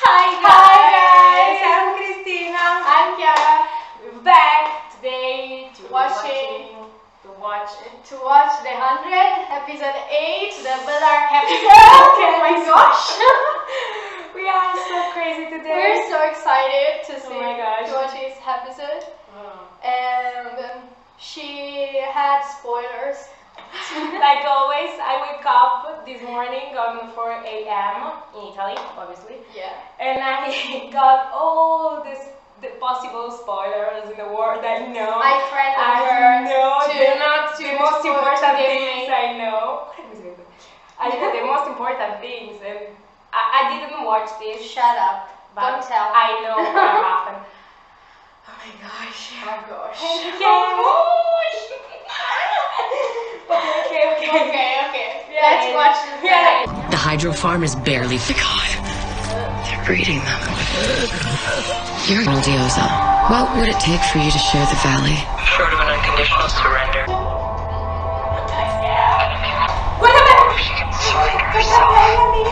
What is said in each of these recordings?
Hi guys! I'm Christina. I'm Chiara. We're back today to watch the 100th episode 8, the Bellarke episode. Oh my gosh! We are so crazy today. We're so excited to see to watch this episode. And she had spoilers. Like always, I wake up this morning on 4 a.m. in Italy, obviously. Yeah. And I got all the possible spoilers in the world I know. I threatened her the most important things I know. I know the most important things, and I didn't watch this. Shut up. Don't tell. I know what happened. Oh my gosh. Oh gosh. Okay. Let's watch this. The hydro farm is barely they're breeding them. You're Diosa. What would it take for you to share the valley? Short of an unconditional surrender. Or if she can surrender herself.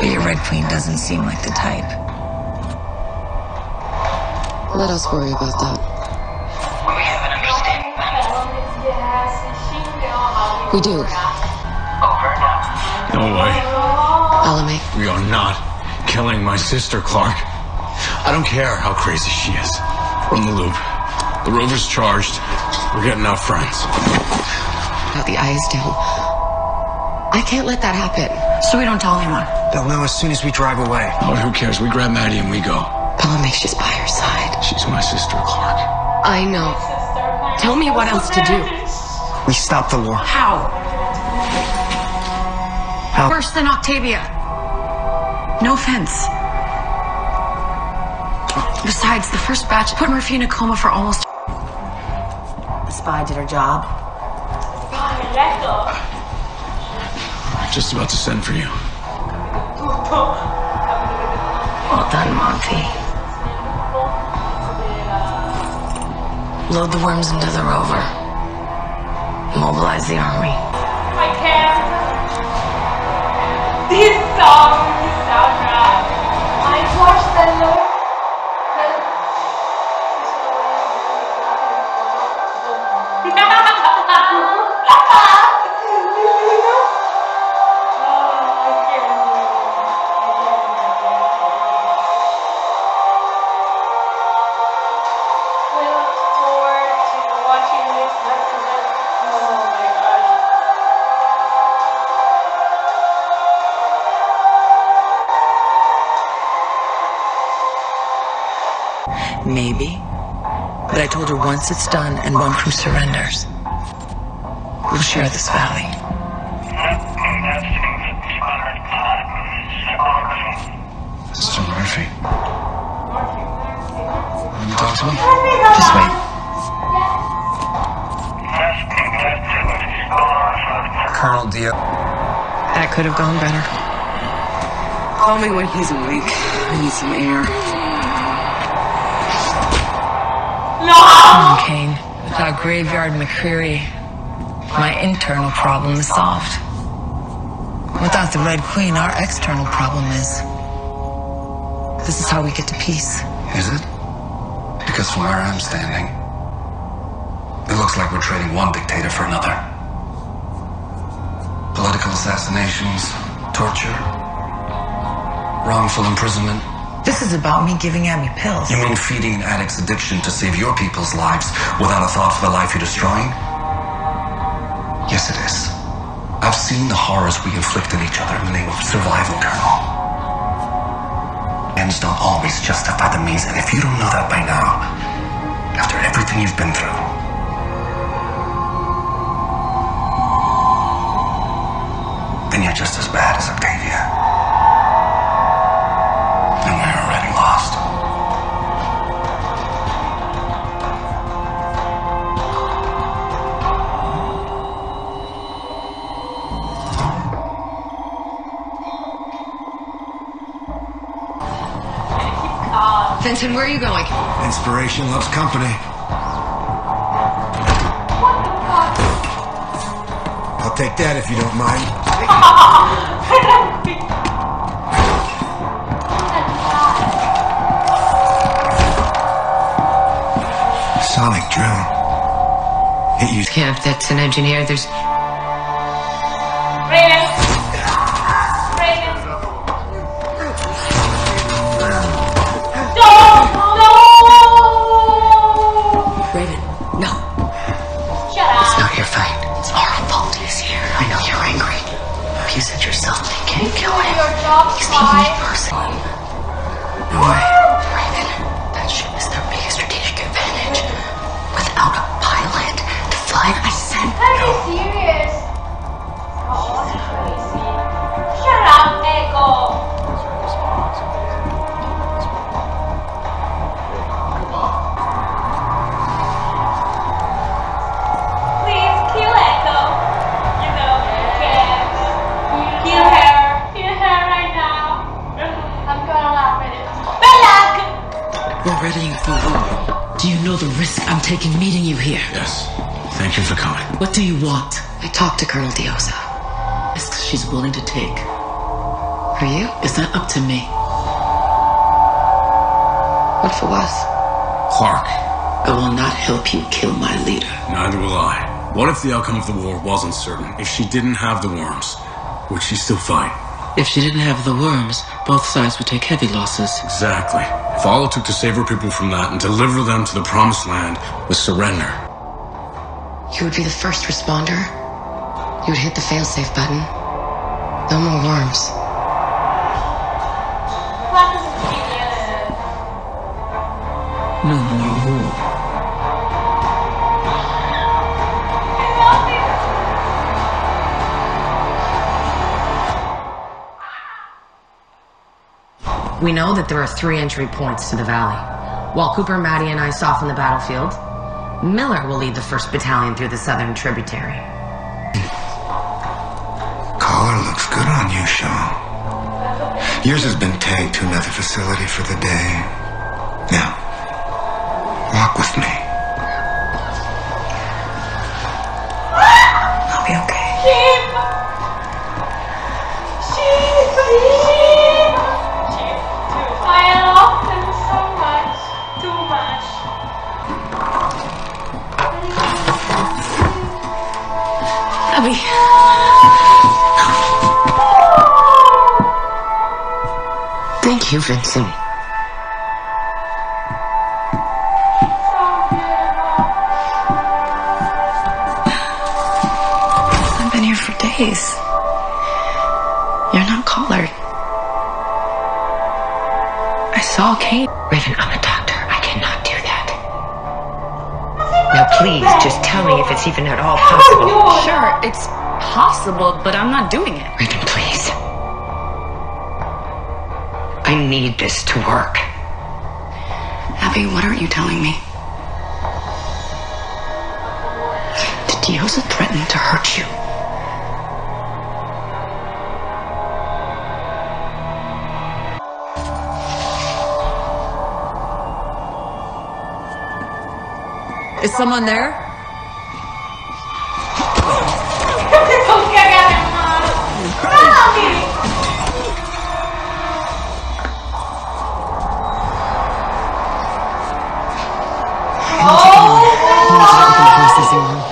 But your Red Queen doesn't seem like the type. Let us worry about that. We have an understanding. We do. Over and out. No way. Bellamy. We are not killing my sister, Clark. I don't care how crazy she is. We're in the loop. The rover's charged. We're getting our friends. Got the eyes down. I can't let that happen. So we don't tell anyone. They'll know as soon as we drive away. Oh, who cares? We grab Maddie and we go. Bellamy, she's by your side. She's my sister, Clark. I know. Tell me what else to do. We stop the war. How? Worse than Octavia. No offense. Besides, the first batch put Murphy in a coma for almost... The spy did her job. Just about to send for you. Well done, Monty. Load the worms into the rover. Mobilize the army. I can't. This soundtrack. I watched the Maybe. But I told her once it's done and one crew surrenders, we'll share this valley. Sister Murphy. Want to talk to me? Just wait. Colonel Dio. That could have gone better. Call me when he's awake. I need some air. Come on, Kane. Without Graveyard McCreary, my internal problem is solved. Without the Red Queen, our external problem is... This is how we get to peace. Is it? Because from where I'm standing, it looks like we're trading one dictator for another. Political assassinations, torture, wrongful imprisonment. This is about me giving Abby pills. You mean feeding an addict's addiction to save your people's lives without a thought for the life you're destroying? Yes, it is. I've seen the horrors we inflict on each other in the name of survival, Colonel. Ends don't always justify the means, and if you don't know that by now, after everything you've been through, then you're just as bad as Octavia. And we're already lost. Vincent, where are you going? Inspiration loves company. I'll take that if you don't mind. sonic drill. It used. Yeah, if that's an engineer, there's... Raven! Raven! No! No! Raven, no. Shut up! It's not your fight. It's our fault he's here. I know you're angry. You said yourself they can't kill him. Your job, He's taking spy. it personally. No way. Raven, that ship is their biggest strategic advantage. Without a pilot to fly, I said Are you serious? Oh, that's crazy. Shut up, Echo! Please kill Echo. You know, yes. Kill her. Kill her right now. I'm gonna laugh at it. Bellarke! we're readying for war. Do you know the risk I'm taking meeting you here? Yes. Thank you for coming. What do you want? I talked to Colonel Diosa. Risks she's willing to take. For you? Is that up to me? What for us? Clark, I will not help you kill my leader. neither will I. What if the outcome of the war wasn't certain? If she didn't have the worms, would she still fight? If she didn't have the worms, both sides would take heavy losses. Exactly. If all it took to save her people from that and deliver them to the promised land was surrender. You would be the first responder. You would hit the failsafe button. No more worms. What is it? No more war. We know that there are 3 entry points to the valley. While Cooper, Maddie, and I soften the battlefield, Miller will lead the 1st Battalion through the southern tributary. Collar looks good on you, Shaw. Yours has been tagged to another facility for the day. Now, walk with me. I'll be okay. Sheep! Sheep! Sheep! Sheep. I love them so much. Too much. Abby. Thank you, Vincent. I've been here for days. You're not collared. I saw Kate. Raven, I'm a doctor. I cannot do that. Now please, just tell me if it's even at all possible. Sure, it's possible, but I'm not doing it. Raven, please. I need this to work. Abby, what aren't you telling me? Did Diosa threaten to hurt you? Is someone there?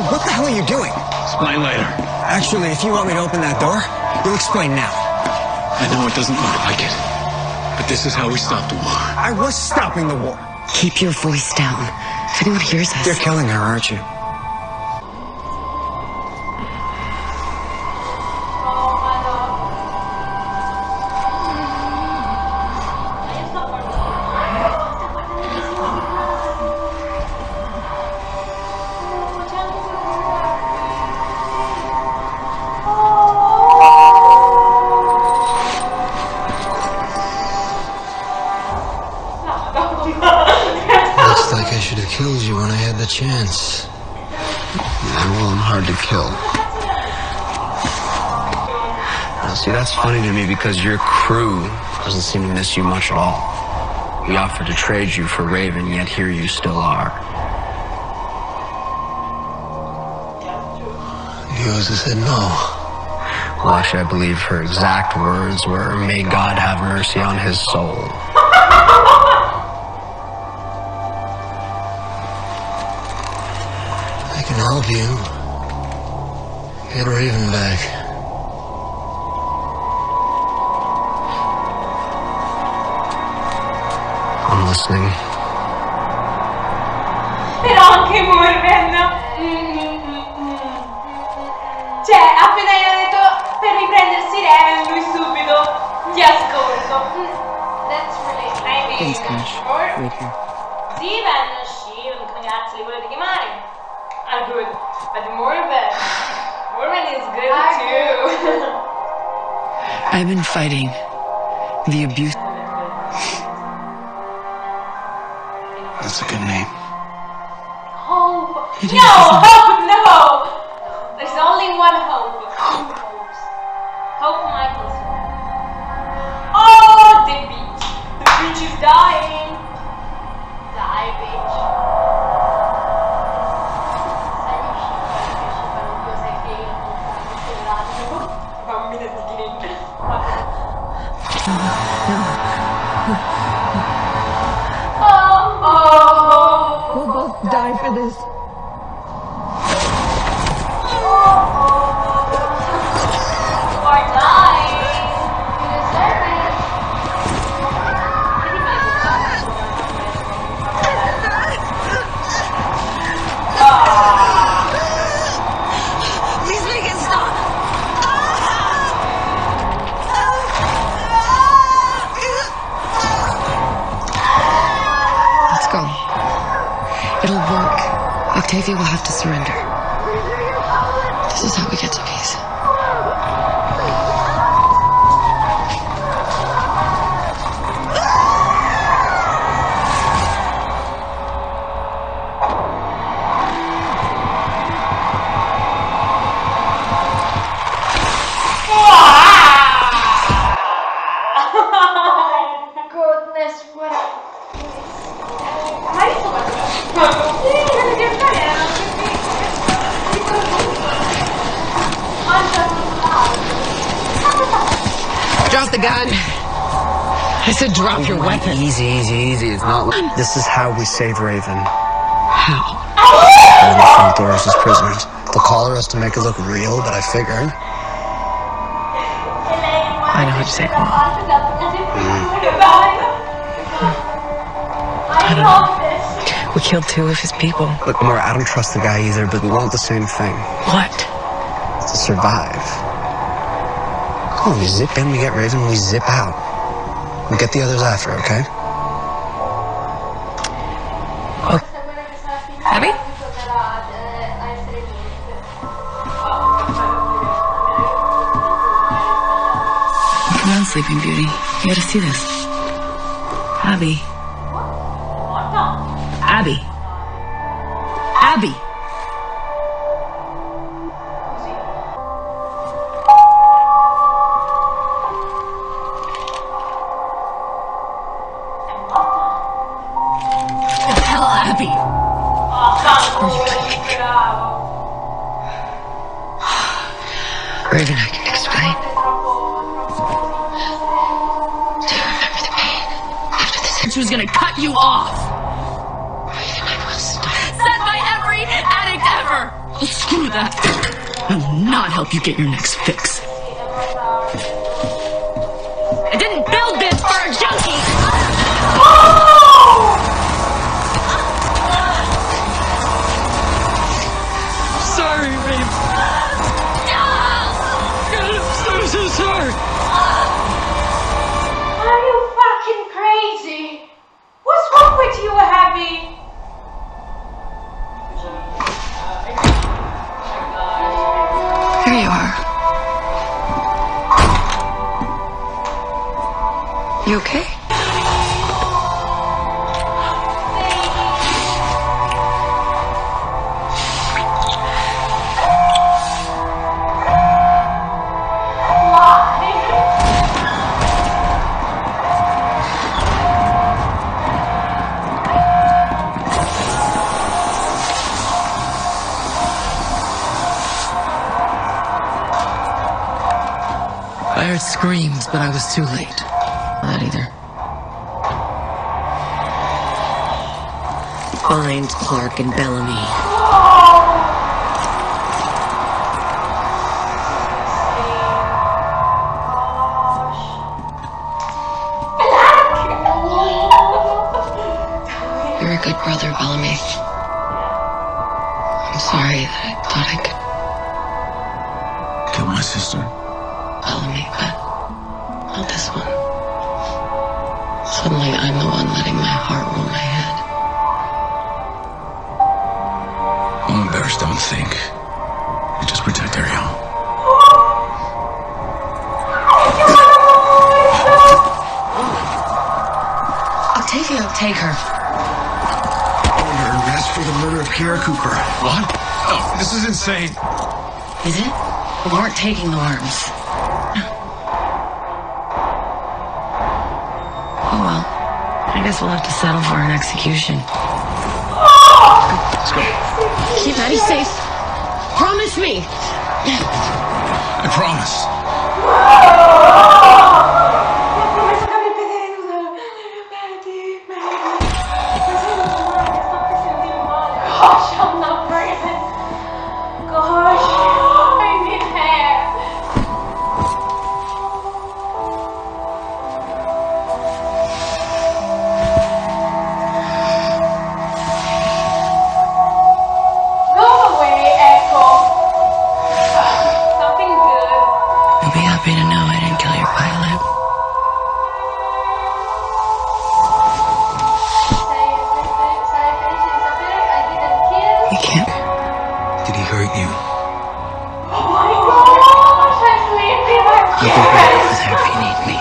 What the hell are you doing? Explain later. Actually, if you want me to open that door, you'll explain now. I know it doesn't look like it, but this is how we stop the war. I was stopping the war. Keep your voice down. If anyone hears us... You're killing her, aren't you? Looks like I should have killed you when I had the chance. Well, I'm hard to kill. Now, see, that's funny to me because your crew doesn't seem to miss you much at all. We offered to trade you for Raven, yet here you still are. Diosa said no. Well, actually, I believe her exact words were, "May God have mercy on his soul." love you. Get Raven back. I'm listening. Però anche Morven. Cioè, appena gli ho detto per riprendersi Raven, lui subito ti ascolto. That's really Thanks, Cash. Wait here. Steven, Shield, come cazzo li volete chiamare? Are good. But Morven is good too. I've been fighting the abuse. That's a good name. Hope. It No, is, isn't it? Hope, no. There's only one Hope. Hope Michaelson. Oh, the beach. The beach is dying. Die, bitch. Sai gli shipper che shippano due sei gay in Bambina di Green. We'll both die for this. You are dying. You deserve it. Please make it stop. Let's go. It'll work. Octavia will have to surrender. This is how we get to peace. Goodness, what a Hai visto quanto? Sì, quello che fare era Drop the gun. I said drop your weapon. Easy. It's not like this is how we save Raven. How? All the front doors as prisoners. They'll collar us to make it look real, but I figured. I know what to say. I love this. We killed 2 of his people. Look, Amora, I don't trust the guy either, but we want the same thing. What? To survive. Come on, we zip in, we get Raven, we zip out. We get the others after, okay? Abby? Come on, Sleeping Beauty. You gotta see this. Abby. Abby. Abby. Tell Abby. Raven, I can explain. Do you remember the pain after the she was gonna cut you off? Raven, I will stop. Said by every addict ever. Well, screw that. I will not help you get your next fix. I didn't build this for a junkie. Sorry, Raven. I'm so sorry. Are you fucking crazy? What's wrong with you, Abby? Here you are. You okay? I heard screams, but I was too late. Not either. Find Clark and Bellamy. a good brother, Bellamy. I'm sorry that I thought I could Kill my sister. Bellamy, but not this one. Suddenly, I'm the one letting my heart rule my head. Mama bears don't think. They just protect their young. I'll take her. Under arrest for the murder of Kara Cooper. What? Oh, this is insane. Is it? We weren't taking the worms. Oh well. I guess we'll have to settle for an execution. Let's go. Keep Maddie safe. Promise me. I promise. Gosh, I'm not pregnant. Gosh, I need hair. Go away, Echo. Something good. You'll be happy to know I didn't kill your pilot. You can't. Did he hurt you? Oh my gosh, I'm sleeping. I'll be right over there if you need me.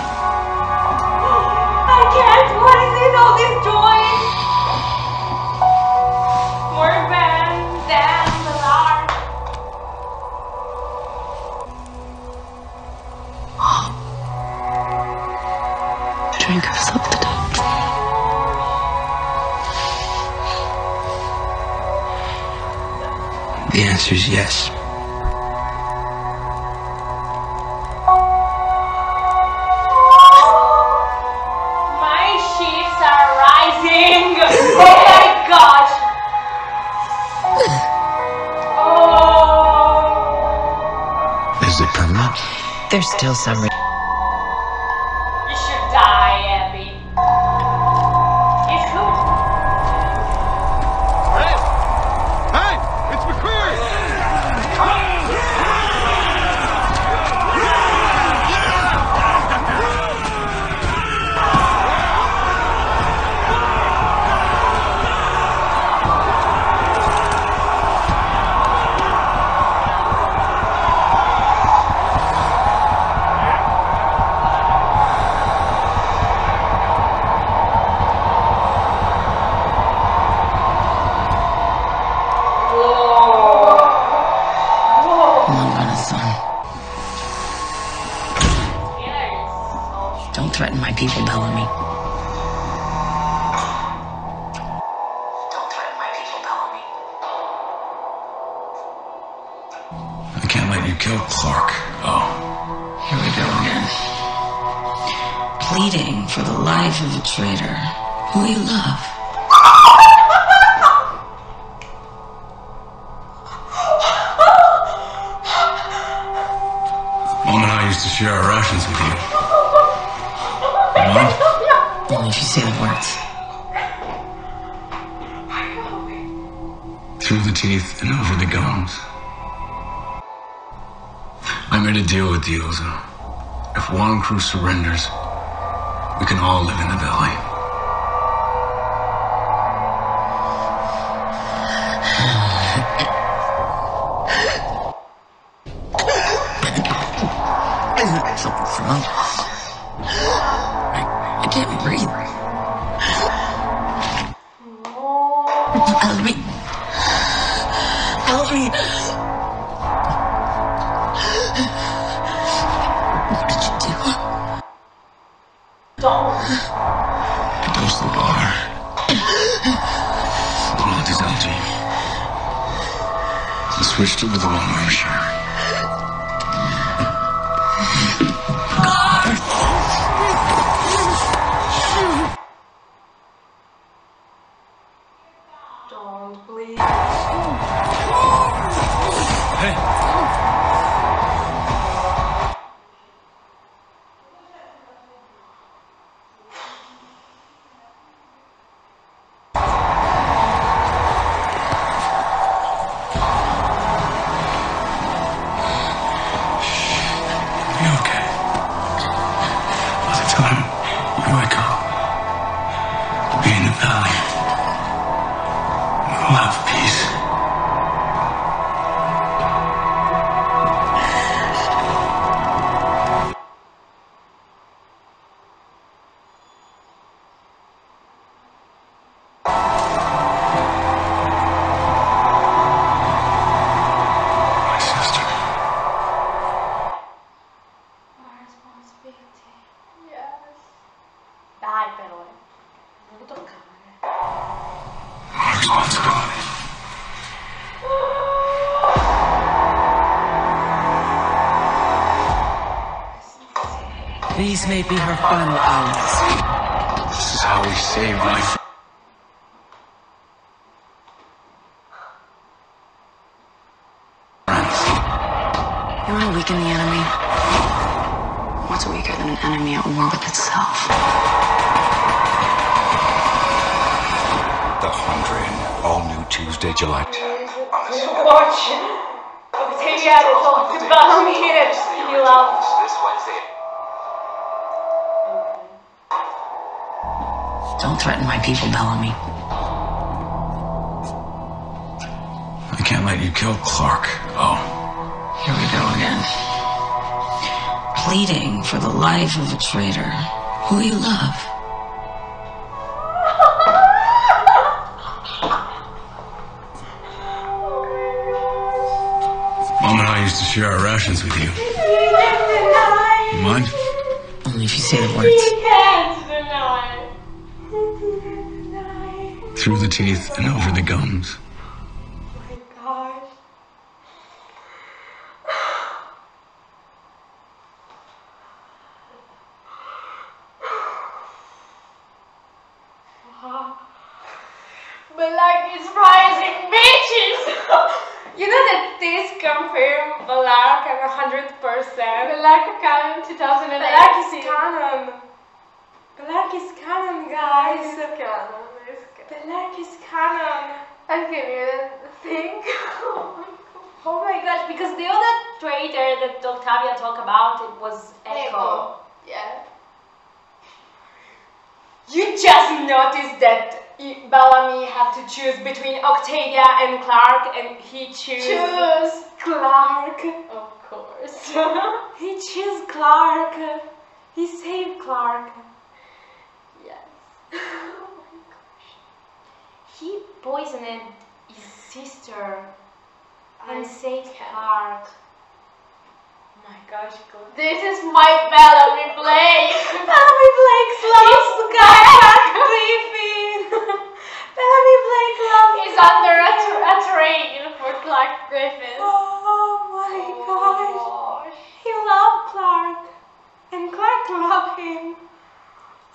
I can't. What is it? All this joy? More bands, dance, alarm. Drink of something. The answer is yes. My sheets are rising. Oh my gosh. Oh. Is it permanent? There's still some. You should die, Abby. It's who? Hey! It's McCreary! Long gone his son. Don't threaten my people, Bellamy. Don't threaten my people, Bellamy. I can't let you kill Clark. Oh. Here we go again. Pleading for the life of a traitor who you love. Mom and I used to share our rations with you. Mom? Only if you say the words. Through the teeth and over the gums. I made a deal with the Ozo. If one crew surrenders, we can all live in the valley. Something's wrong. I can't breathe. Help me. Help me. What did you do? Don't. I dosed the water. Not this algae. I switched it with the long-arm shirt. Don't, please. Hey! be in the valley. We'll have peace. My sister. My responsibility. Yes. Dai però. Non lo toccare. My responsibility. These may be her final hours. This is how we save my friends. You want to weaken the enemy? What's weaker than an enemy at war with itself? The 100, all new Tuesday, July. Watch Octavia talk to Bellamy that he loves. This Wednesday. Don't threaten my people, Bellamy. I can't let you kill Clark. Oh. Here we go again. Pleading for the life of a traitor who you love. Mom and I used to share our rations with you. You mind? Only if you say the He words. can't deny. Through the teeth and over the gums. Oh my gosh. Bellarke is rising, bitches! You know that this confirmed Bellarke 100%. Bellarke canon 2008. Bellarke is canon. Bellarke is canon, guys. Bellarke is canon. I can't even think. Oh my gosh, because the other traitor that Octavia talked about, it was Echo. Yeah. You just noticed that Bellamy had to choose between Octavia and Clark, and he chose Clark. Of course. He chose Clark. He saved Clark. Yes. Oh my gosh. He poisoned his sister and saved Clark. Oh my gosh, God. This is my Bellamy Blake. Bellamy Blake loves Clark Griffin. Bellamy Blake loves. He's under a train for Clark Griffin. Oh my gosh. He loved Clark. And Clark loved him.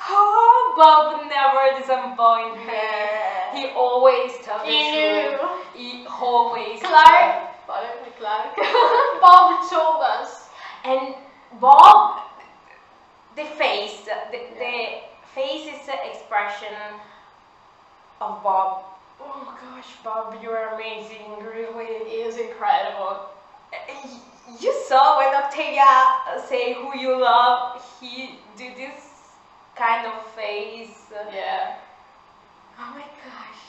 Oh, Bob never disappointed me. Yeah. He always told the He truth. knew. He always Clark. Follow me, Clark. Bob told us. And Bob, the face, the face's expression of Bob. Oh gosh, Bob, you're amazing, really. He is incredible. You saw when Octavia say who you love, he did this kind of face. Yeah. Oh my gosh.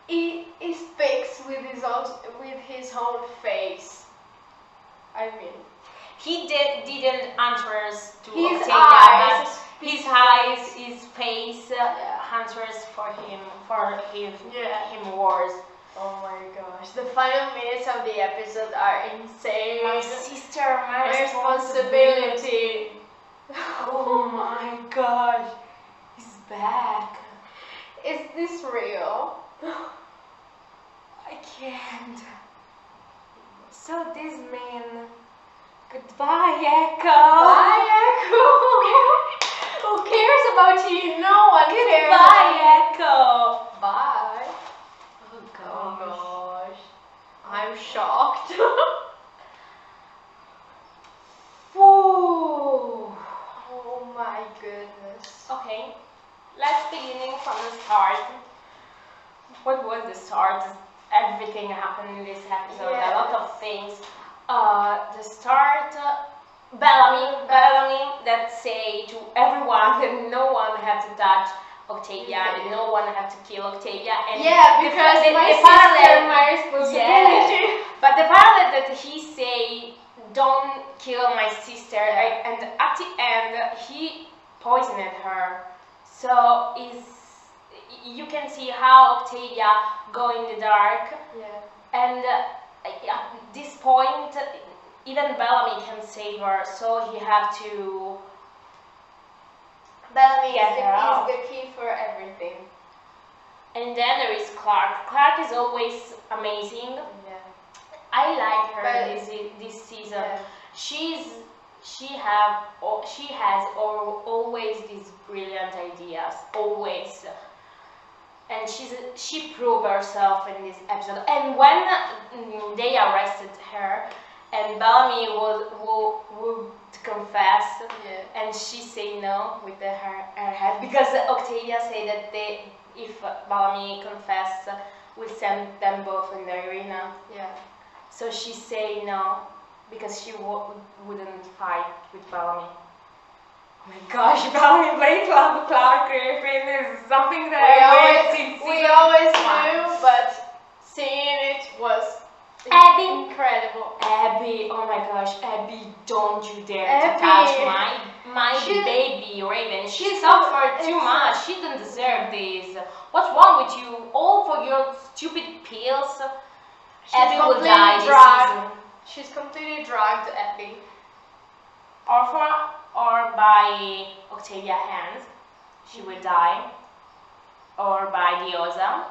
He speaks with his whole face. I mean, He didn't answer to his Octavia, eyes. but his eyes, his face Yeah. answers for him Yeah. him words. Oh my gosh. The final minutes of the episode are insane. My sister, my responsibility. Oh my gosh, he's back. Is this real? I can't. So this mean goodbye, Echo. Bye, Echo. Who cares about you? No one cares. Goodbye, Echo. Bye. Oh Oh gosh. gosh. I'm shocked. Ooh. Oh my goodness. Okay, let's begin from the start. What was the start? Everything happened in this episode. Yes. A lot of things. The start Bellamy that say to everyone that no one had to touch Octavia, and no one had to kill Octavia. And because my sister, my responsibility. But the parallel that he say, don't kill my sister, and at the end he poisoned her. So you can see how Octavia go in the dark, and at this point even Bellamy can save her, so he have to. Bellamy is the key for everything. And then there is Clark. Clark is always amazing. I like her this season. She has always these brilliant ideas, always. And she proved herself in this episode. And when they arrested her, and Bellamy would confess, and she say no with her head, because Octavia said that if Bellamy confess, will send them both in the arena. So she say no, because she wouldn't fight with Bellamy. Oh my gosh, Bellamy playing Clark Griffin is something that we always knew, but seeing it was incredible. Abby, oh my gosh, Abby, don't you dare to touch my baby Raven. She suffered too much. She didn't deserve this. What's wrong with you? All for your stupid pills. Abby will die this season. She's completely drugged, Abby. Or by Octavia's hands, she will die. Or by Diosa,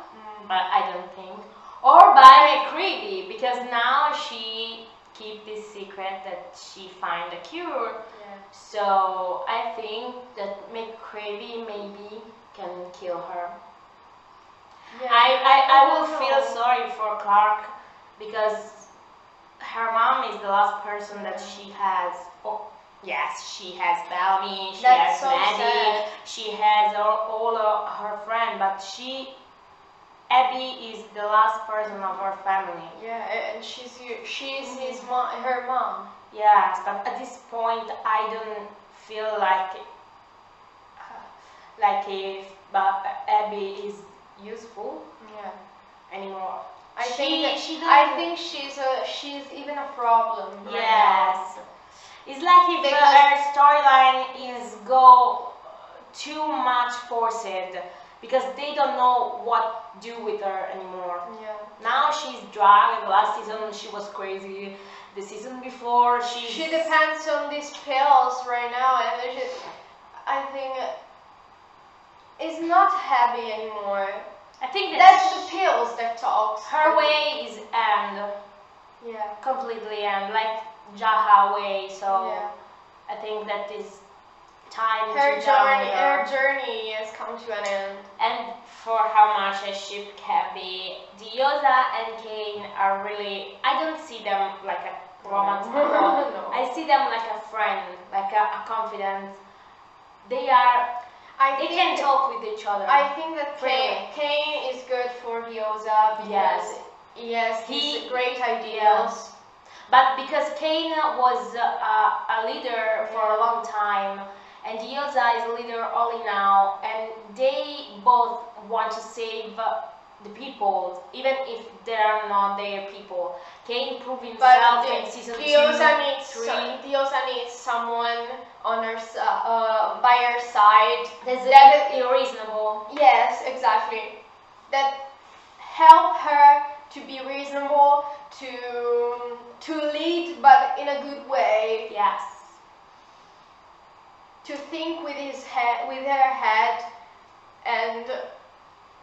but I don't think. Or by McCready, because now she keep this secret that she find a cure. So I think that McCready maybe can kill her. I will feel sorry for Clark, because her mom is the last person that she has. Yes, she has Bellamy, she has Maddie, she has all of her friends, but Abby is the last person of her family. And she's his mom, her mom. Yes, but at this point I don't feel like if Abby is useful anymore. I think she's even a problem. Yes. It's like if her storyline is go too much forced, because they don't know what to do with her anymore. Now she's drugged. Last season she was crazy. The season before she depends on these pills right now, and I think it's not happy anymore. I think that's the pills that talks. Her way is end. Completely end, like Jaha way. So I think that is time her to journey has come to an end. And for how much I ship Cabby, Diosa and Kane are really, I don't see them like a romantic couple. No. I see them like a friend, like a confidant. They can talk with each other. I think that Kane is good for Diosa because he has these great ideas. But because Kane was a leader for a long time, and Diosa is a leader only now, and they both want to save the people, even if they are not their people. Kane proved himself in season 2, 3. Diosa needs someone on her by her side. That is reasonable. Yes, exactly. That help her to be reasonable, to lead, but in a good way. Yes. To think with her head, and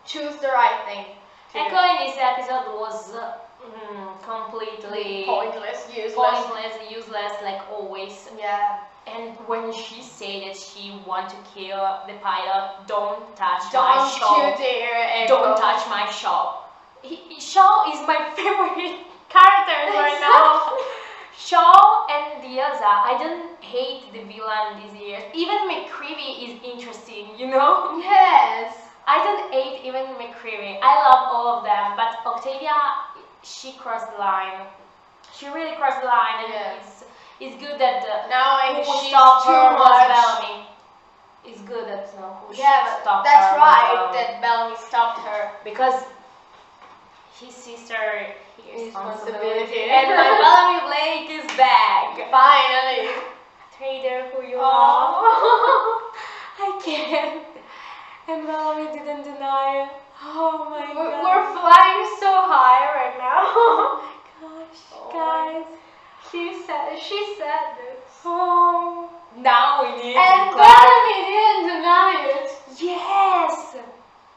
choose the right thing. Echo in this episode was completely pointless, useless, like always. And when she said that she want to kill the pilot, don't touch my shop. Don't you dare! Don't touch my shop. Shaw is my favorite character right now. Shaw and Diosa, I don't hate the villain these years. Even McCreevy is interesting, you know? Yes. I don't hate even McCreevy. I love all of them, but Octavia, she crossed the line. She really crossed the line, and It's good that Now who she's stopped too her was much. Bellamy. It's good that who Yeah, stopped that's her right. was Bellamy. That Bellamy stopped her. Because his sister Responsibility. and my Bellamy Blake is back. Finally. Trader who you Oh. are. I can't. And Bellamy didn't deny it. Oh my god. We're flying so high right now. Oh my gosh, guys. She said this. Oh. Now we need And to clap. Bellamy didn't deny it. Yes.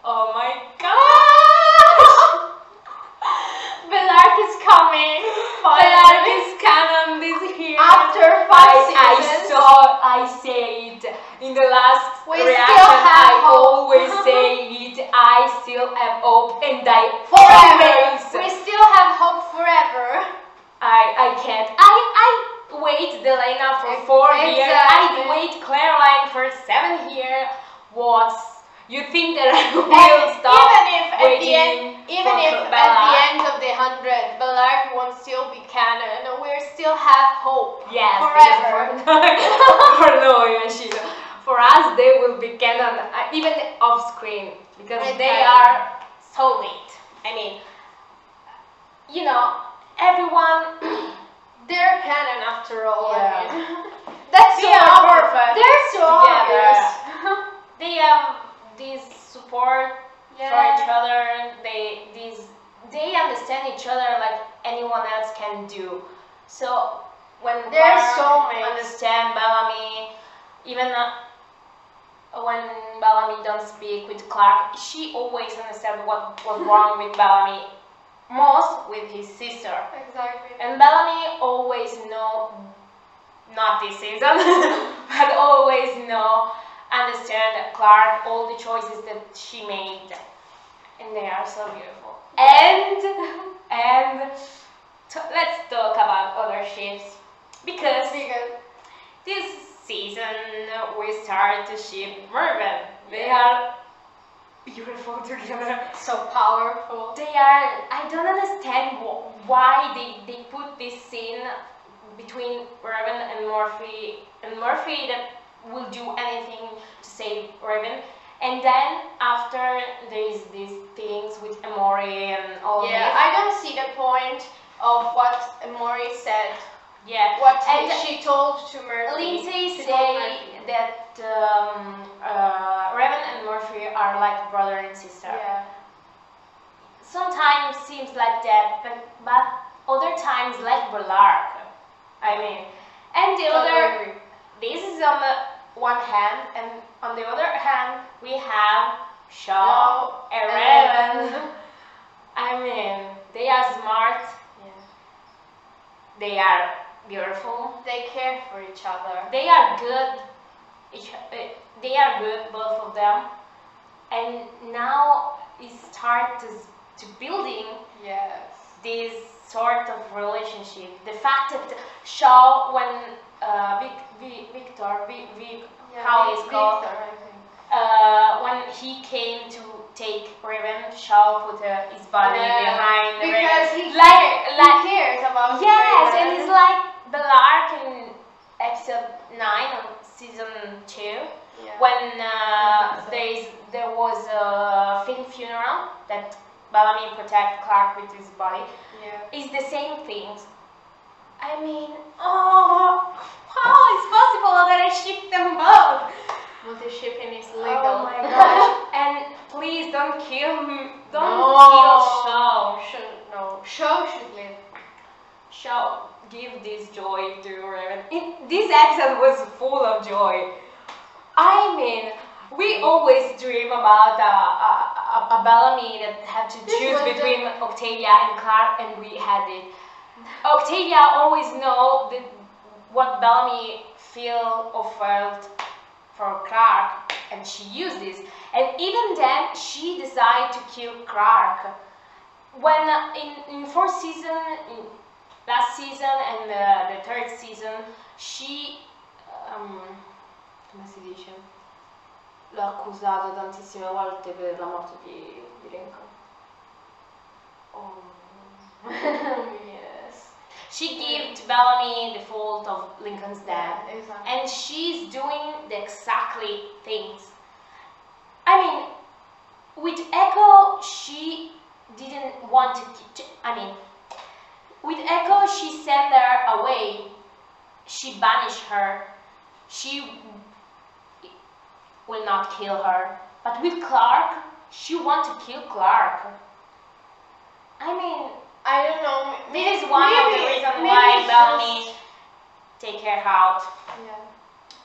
Oh my gosh. Bellarke is coming. Bellarke is canon this year. After 5 seasons. I say it in the last We reaction. still have I hope. always say it. I still have hope, and I Forever. always. We still have hope forever. I can't. I wait Delena for 4 years. Exactly. I wait Caroline for 7 years. What? You think that I will stop Even if at the end of the 100, Bellarke won't still be canon, we still have hope. Yes, forever. For Noe and Shido. For us, they will be canon, even off screen, because they are soulmate. I mean, you know, everyone. They're canon after all. Yeah. I mean. That's so They are perfect. They're so together. obvious. They have this support for each other. They understand each other like anyone else can do. So when They're Clark soulmates. understand Bellamy, even when Bellamy don't speak with Clark, she always understands what was wrong with Bellamy, most with his sister. Exactly. And Bellamy always know, not this season, but always know, understand Clark, all the choices that she made, and they are so beautiful. And let's talk about other ships, because this season we start to ship Mervyn. They are beautiful together. So powerful. They are. I don't understand why they put this scene between Raven and Murphy, that will do anything to save Raven, and then after there is these things with Emory and all this. Yeah, I don't see the point of what Emory said. Yeah, What and she told to Murphy. Lindsay say that Raven and Murphy are like brother and sister. Yeah. Sometimes seems like that, but other times like Bellarke. I mean, and the other. This is on the one hand, and on the other hand we have Shaw and Raven. I mean, they are smart. Yeah. They are beautiful. They care for each other. They are good. They are good, both of them. And now it starts to building this sort of relationship. The fact that Shaw, when how is called, when he came to take Raven, Shaw put his body behind because Raven. he cares about yes, Raven. and it's like Bellarke in episode 9 of season 2, when there was a funeral that Bellamy protect Clark with his body. It's the same things. I mean, how is possible that I ship them both? Multi-shipping is legal. Oh my gosh! And please don't kill him. Don't kill Shaw. No, Shaw should live. Shaw, give this joy to Raven. This episode was full of joy. I mean, we always dream about a Bellamy that had to choose between Octavia and Clark, and we had it. Octavia always know what Bellamy feel or felt for Clark, and she used this. And even then, she decided to kill Clark. When in fourth season, last season and the third season, she come si dice? L'ho accusato tantissime volte per la morte di Renko. Yes. She gives Bellamy the fault of Lincoln's death, Yeah, exactly. and she's doing the exactly things. I mean, with Echo, she didn't want to. I mean, with Echo, she sent her away. She banished her. She will not kill her. But with Clark, she wants to kill Clark. I mean, I don't know. this is one of the reasons why Bellamy take her out. Yeah.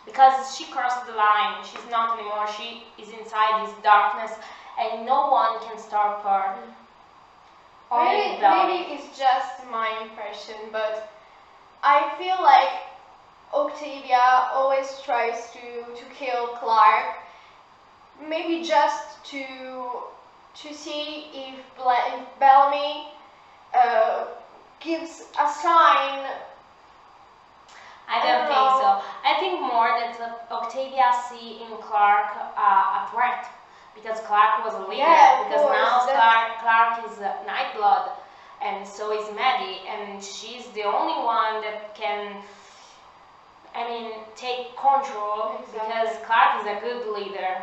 Because she crossed the line. She's not anymore. She is inside this darkness, and no one can stop her. Only Bellamy. Maybe it's just my impression, but I feel like Octavia always tries to kill Clark. Maybe just to see if Bellamy gives a sign. I don't think so. I think more that Octavia see in Clark a threat, because Clark was a leader. Yeah, because now Clark is Nightblood, and so is Maddie, and she's the only one that can, I mean, take control. Exactly. Because Clark is a good leader.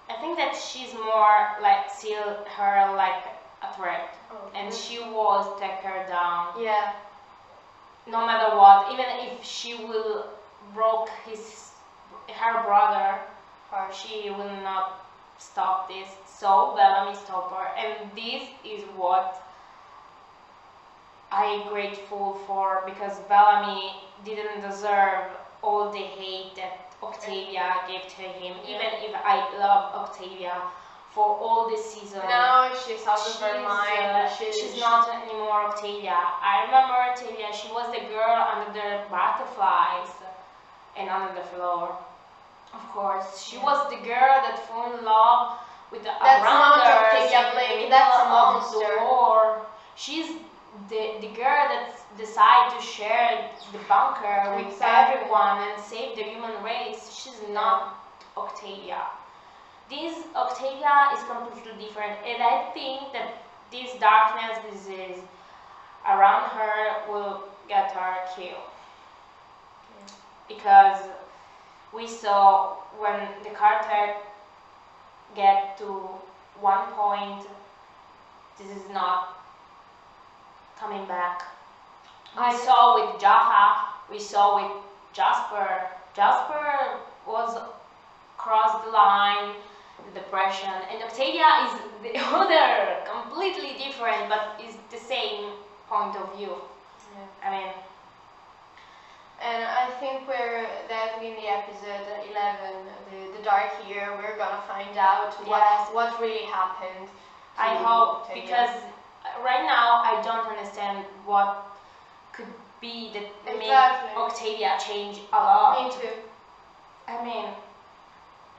I think that she's more like see her like a threat, and she will take her down. Yeah. No matter what, even if she will broke her brother, she will not stop this. So Bellamy stop her, and this is what I'm grateful for, because Bellamy didn't deserve all the hate that Octavia gave to him. Even if I love Octavia for all this season, now she's out of her mind. She's not anymore Octavia. I remember Octavia, she was the girl under the butterflies and under the floor. Of course, she was the girl that fell in love with the Rounders in the middle of the war. She's the girl that decided to share the bunker with everyone and save the human race. She's not Octavia. This Octavia is completely different, and I think that this darkness, this is around her, will get her killed. Because we saw when the Carter get to one point, this is not coming back. We saw with Jaha, we saw with Jasper. Jasper was crossed the line, the depression, and Octavia is the other, completely different, but is the same point of view. Yeah. I mean, and I think that in the episode 11, the Dark Year, we're gonna find out what really happened. I hope, because right now I don't understand what could be that make Octavia change a lot. Me too. I mean,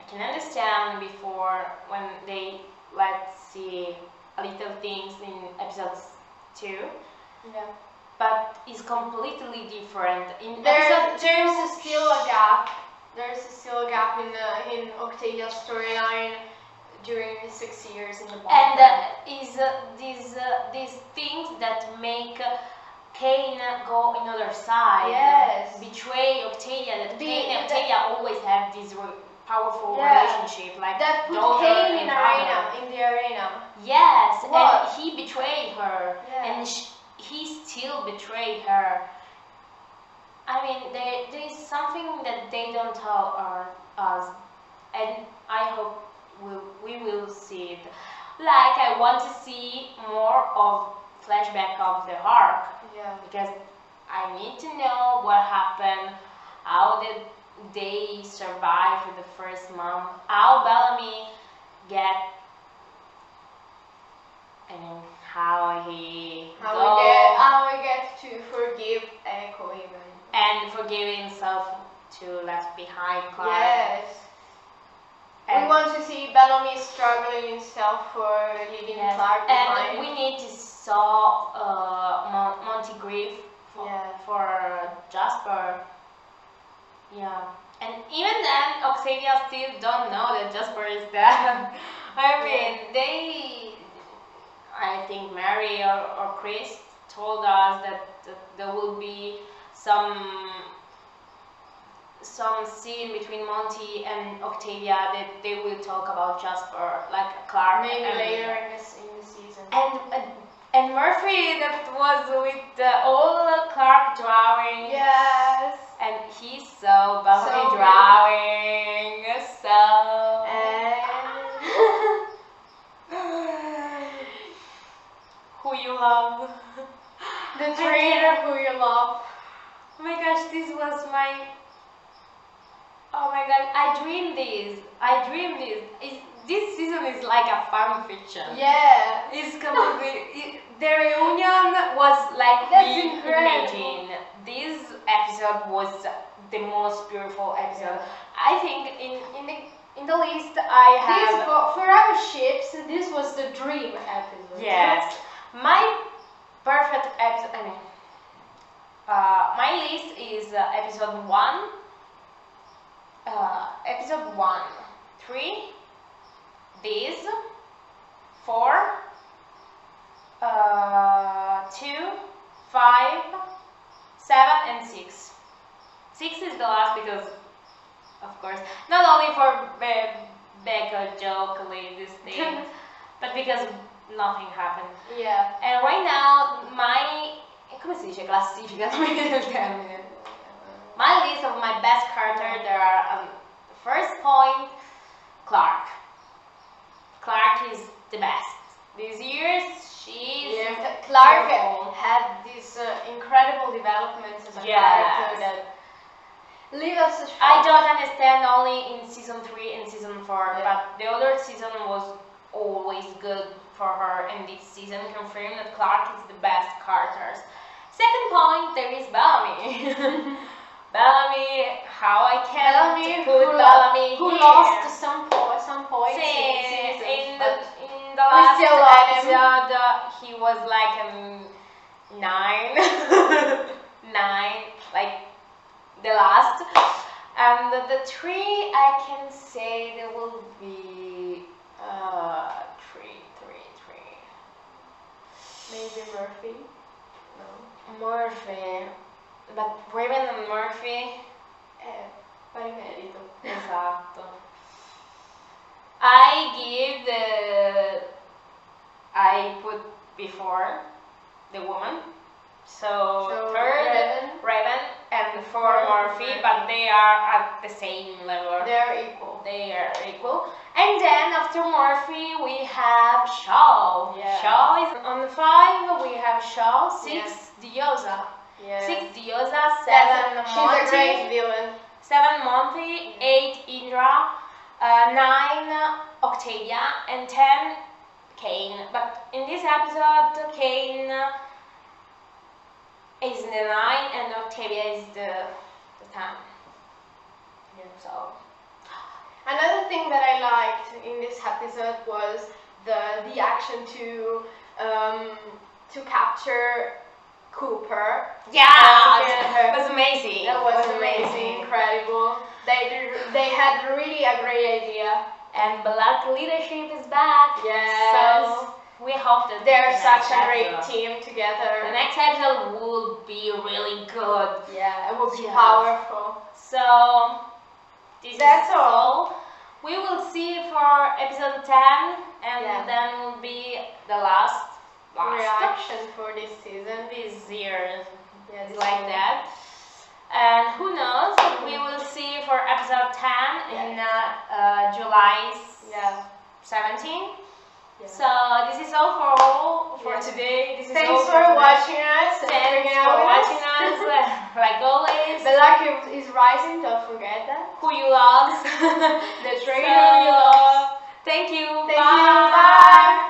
I can understand before when they let see a little things in episodes 2. Yeah. But it's completely different. In there's still a gap. There's still a gap in Octavia's storyline during the 6 years in the bunker. And these things that make Kane go another side. Yes. Betray Octavia. That Kane and Octavia always have this powerful relationship, like that put Kane in the arena. Yes, and he betrayed her, and he still betrayed her. I mean, there is something that they don't tell us, and I hope we will see it. Like, I want to see more of flashback of the arc, because I need to know what happened, how did they survive for the first month, how Bellamy get, and how we get to forgive Echo even, and forgive himself to left behind Clark. Yes. And we want to see Bellamy struggling himself for leaving Clark behind. And we need to saw Monty grief for Jasper. Yeah. And even then, Octavia still don't know that Jasper is dead. I mean, I think Mary or Chris told us that there will be some scene between Monty and Octavia that they will talk about Jasper, like Clark. Maybe and, later in the season. And Murphy, that was with all Clark drawing. Yes. And he's so bubbly So drawing. So. Who you love? The trainer who you love. Oh my gosh, this was my. Oh my god, I dreamed this. This season is like a fan fiction. Yeah. It's completely. The reunion was like That's we incredible. imagine. This episode was the most beautiful episode. I think in the list I have. For our ships, this was the dream episode. Yes, my perfect episode. I mean, my list is episode 1. Episode 1, 3, these, 4, 2, 5, 7, and 6. 6 is the last because, of course, not only for Becca joke this thing, but because nothing happened. Yeah. And right now, my, come si dice, classificazione del termine. My list of my best characters, there are, first point, Clark. Clark is the best. These years, she's Clark beautiful. had these incredible developments as a Yes. character that leave us a shock. I don't understand only in season 3 and season 4, Yeah. but the other season was always good for her, and this season confirmed that Clark is the best characters. Second point, there is Bellamy. Bellamy, how I can put Bellamy who here. lost some points in the we last still love him. episode, he was like 9, 9, like the last. And the 3, I can say there will be 3. Maybe Murphy. No. Murphy, but Raven and Murphy. Pari merito. Esatto. I put before the woman. So third, Raven, and 4 Murphy, but they are at the same level. They're equal. They are equal. And then after Murphy, we have Shaw. Yeah. Shaw is on 5. We have Shaw. 6, Yeah. Diosa. Yeah. 6, Diosa. 7, She's Monty. a great villain. 7, Monty. 8, Indra. 9, Octavia. And 10, Kane. But in this episode, Kane is the 9 and Octavia is the 10. Yeah. So. Another thing that I liked in this episode was the action to capture Cooper. Yeah, Her. it was amazing. That was amazing, incredible. They had really a great idea. And Bellarke leadership is back. Yes. So we hope that They're the such next a great episode- team together. The next episode will be really good. Yeah, it will be Yeah. powerful. So That's is all. We will see for episode 10, and Yeah. then will be the last Reaction for this season. this year. Yeah, It's this like year. that. And who knows? We will see for episode 10 in July Yeah. 17. Yeah. So this is all for Yeah. today. This is Thanks all for today. watching us. and Thanks hanging out for with watching us. us. Like always, Bellarke is rising. Don't forget that. who you love. The trainer you love. Thank you. Thank you. Bye.